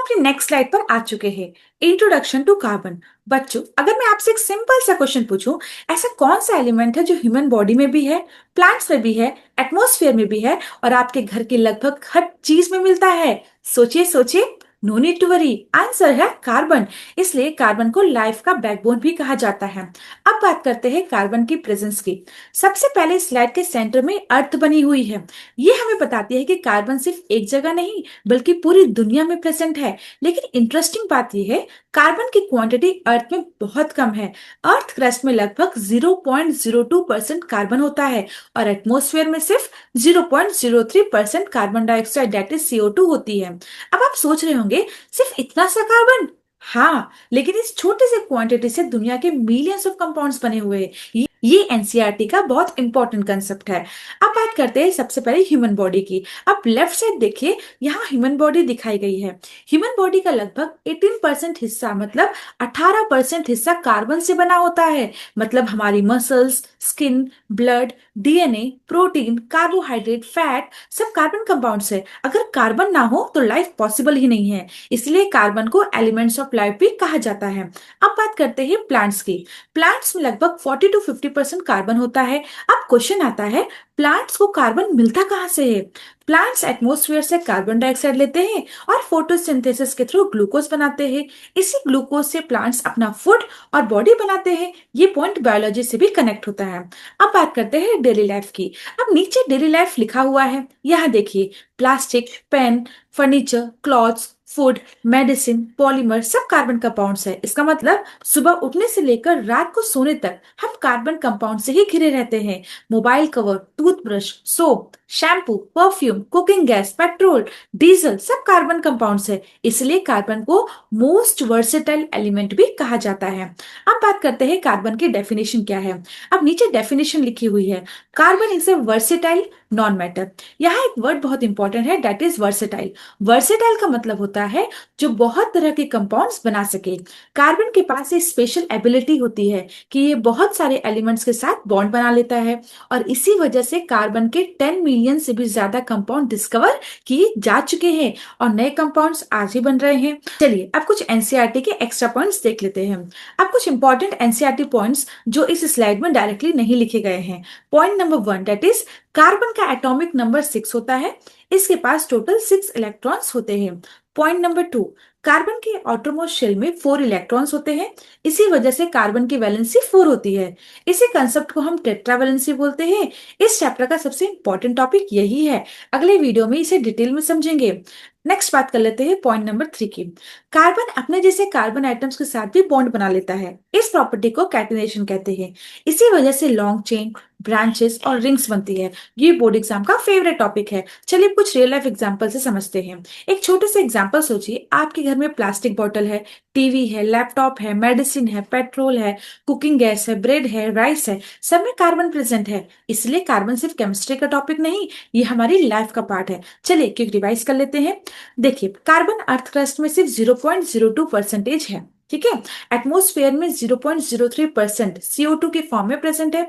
अपनी next slide पर आ चुके हैं। Introduction to carbon. बच्चों, अगर मैं आपसे एक सिंपल सा क्वेश्चन पूछूं, ऐसा कौन सा एलिमेंट है जो ह्यूमन बॉडी में भी है, प्लांट्स में भी है, एटमॉस्फेयर में भी है और आपके घर की लगभग हर चीज में मिलता है? सोचिए सोचिए। No need to worry, answer है कार्बन। इसलिए कार्बन को लाइफ का बैकबोन भी कहा जाता है। अब बात करते हैं कार्बन की प्रेजेंस की। सबसे पहले स्लाइड के सेंटर में अर्थ बनी हुई है। ये हमें बताती है कि कार्बन सिर्फ एक जगह नहीं बल्कि पूरी दुनिया में प्रेजेंट है। लेकिन इंटरेस्टिंग बात यह है, कार्बन की क्वांटिटी अर्थ में बहुत कम है। अर्थ क्रस्ट में लगभग 0.02% कार्बन होता है और एटमॉस्फेयर में सिर्फ 0.03% carbon dioxide that is CO2 होती है। अब आप सोच रहे होंगे, सिर्फ इतना सा कार्बन? हाँ, लेकिन इस छोटे से क्वांटिटी से दुनिया के मिलियंस ऑफ कंपाउंड्स बने हुए हैं। ये एनसीईआरटी का बहुत इंपॉर्टेंट कंसेप्ट है। अब बात करते हैं सबसे पहले ह्यूमन बॉडी की। अब लेफ्ट साइड देखिए, यहाँ ह्यूमन बॉडी दिखाई गई है। ह्यूमन बॉडी का लगभग 18% हिस्सा मतलब 18% हिस्सा कार्बन से बना होता है। मतलब हमारी muscles, skin, blood, DNA, protein, carbohydrate, fat सब कार्बन कंपाउंड्स है। अगर कार्बन ना हो तो लाइफ पॉसिबल ही नहीं है। इसलिए कार्बन को एलिमेंट्स ऑफ लाइफ भी कहा जाता है। अब बात करते हैं प्लांट्स की। प्लांट्स में लगभग 40 to 50% कार्बन होता है। अब क्वेश्चन आता है, प्लांट्स को कार्बन मिलता कहाँ से है? प्लांट्स एटमॉस्फेयर से कार्बन डाइऑक्साइड लेते हैं और फोटोसिंथेसिस के थ्रू ग्लूकोज बनाते हैं। इसी ग्लूकोज से प्लांट्स अपना फूड और बॉडी बनाते हैं। ये पॉइंट बायोलॉजी से भी कनेक्ट होता है। अब बात करते हैं डेली लाइफ की। अब नीचे डेली लाइफ लिखा हुआ है, यहाँ देखिए। Plastic, pen, furniture, clothes, food, medicine, polymer सब कार्बन कंपाउंड्स है। इसका मतलब सुबह उठने से लेकर रात को सोने तक हम कार्बन कंपाउंड से ही घिरे रहते हैं। Mobile cover, toothbrush, soap, shampoo, perfume, cooking gas, petrol, diesel सब कार्बन कंपाउंड्स है। इसलिए कार्बन को मोस्ट वर्सेटाइल एलिमेंट भी कहा जाता है। अब बात करते हैं कार्बन की डेफिनेशन क्या है। अब नीचे डेफिनेशन लिखी हुई है, carbon is a versatile non matter. यहाँ एक वर्ड बहुत इंपॉर्टेंट है, दैट इज वर्सेटाइल। वर्सेटाइल का मतलब होता है जो बहुत तरह के कंपाउंड्स बना सके। कार्बन के पास एक स्पेशल एबिलिटी होती है कि ये बहुत सारे एलिमेंट्स के साथ बॉन्ड बना लेता है और इसी वजह से कार्बन के 10 मिलियन से भी ज्यादा कंपाउंड डिस्कवर किए जा चुके हैं और नए कंपाउंड्स आज ही बन रहे हैं। चलिए अब कुछ एनसीईआरटी के एक्स्ट्रा पॉइंट्स देख लेते हैं। अब कुछ इंपॉर्टेंट एनसीईआरटी पॉइंट्स जो इस स्लाइड में डायरेक्टली नहीं लिखे गए हैं। Point number 1 that is carbon का एटॉमिक नंबर 6 होता है। इसके पास टोटल 6 इलेक्ट्रॉन्स होते हैं। पॉइंट नंबर 2, कार्बन के आउटरमोस्ट शेल में 4 इलेक्ट्रॉन्स होते हैं। इसी वजह से कार्बन की वैलेंसी 4 होती है। इसी कंसेप्ट को हम टेट्रावैलेंसी बोलते हैं। इस चैप्टर का सबसे इंपॉर्टेंट टॉपिक यही है। अगले वीडियो में इसे डिटेल में समझेंगे। नेक्स्ट बात कर लेते हैं पॉइंट नंबर 3 की। कार्बन अपने जैसे कार्बन आइटम्स के साथ भी बॉन्ड बना लेता है। इस प्रॉपर्टी को कैटिनेशन कहते हैं। इसी वजह से लॉन्ग चेन, ब्रांचेस और रिंग्स बनती है। ये बोर्ड एग्जाम का फेवरेट टॉपिक है। चलिए कुछ रियल लाइफ एग्जांपल से समझते हैं। एक छोटे से एग्जांपल सोचिए, आपके घर में प्लास्टिक बॉटल है, टीवी है, लैपटॉप है, मेडिसिन है, पेट्रोल है, कुकिंग गैस है, ब्रेड है, राइस है, सब में कार्बन प्रेजेंट है। इसलिए कार्बन सिर्फ केमिस्ट्री का टॉपिक नहीं, ये हमारी लाइफ का पार्ट है। चलिए क्विक रिवाइज कर लेते हैं। देखिए, कार्बन अर्थ क्रस्ट में सिर्फ 0.02% है। ठीक है। एटमॉस्फेयर में 0.03% CO2 के फॉर्म में प्रेजेंट है।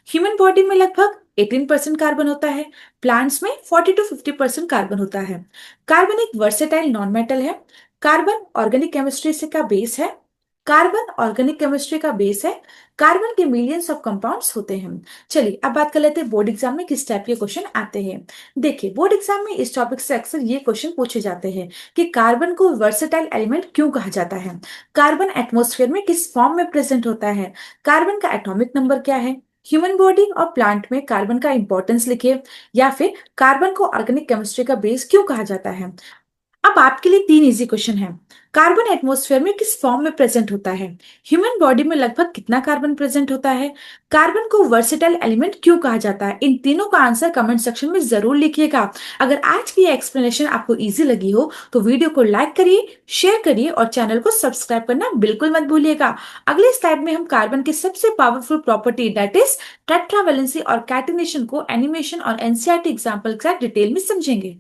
ह्यूमन बॉडी में लगभग 18% कार्बन होता है। प्लांट्स में 40 to 50% कार्बन होता है। कार्बन एक वर्सेटाइल नॉन मेटल है। कार्बन ऑर्गेनिक केमिस्ट्री से का बेस है। कार्बन ऑर्गेनिक केमिस्ट्री का बेस है। कार्बन के मिलियंस ऑफ कंपाउंड्स होते हैं। चलिए अब बात कर लेते हैं बोर्ड एग्जाम में किस टाइप के क्वेश्चन आते हैं। देखिए, बोर्ड एग्जाम में इस टॉपिक से अक्सर ये क्वेश्चन पूछे जाते हैं कि कार्बन को वर्सेटाइल एलिमेंट क्यों कहा जाता है, कार्बन एटमॉस्फेयर में किस फॉर्म में प्रेजेंट होता है, कार्बन का एटॉमिक नंबर क्या है, ह्यूमन बॉडी और प्लांट में कार्बन का इंपॉर्टेंस लिखिए, या फिर कार्बन को ऑर्गेनिक केमिस्ट्री का बेस क्यों कहा जाता है। अब आपके लिए 3 इजी क्वेश्चन है। कार्बन एटमॉस्फेयर में किस फॉर्म में प्रेजेंट होता है, ह्यूमन बॉडी में लगभग कितना कार्बन प्रेजेंट होता है, कार्बन को वर्सेटाइल एलिमेंट क्यों कहा जाता है। इन तीनों का आंसर कमेंट सेक्शन में जरूर लिखिएगा। अगर आज की ये एक्सप्लेनेशन आपको इजी लगी हो तो वीडियो को लाइक करिए, शेयर करिए और चैनल को सब्सक्राइब करना बिल्कुल मत भूलिएगा। अगले स्लाइड में हम कार्बन की सबसे powerful property that is tetravalency और कैटिनेशन को एनिमेशन और एनसीईआरटी एग्जाम्पल के साथ डिटेल में समझेंगे।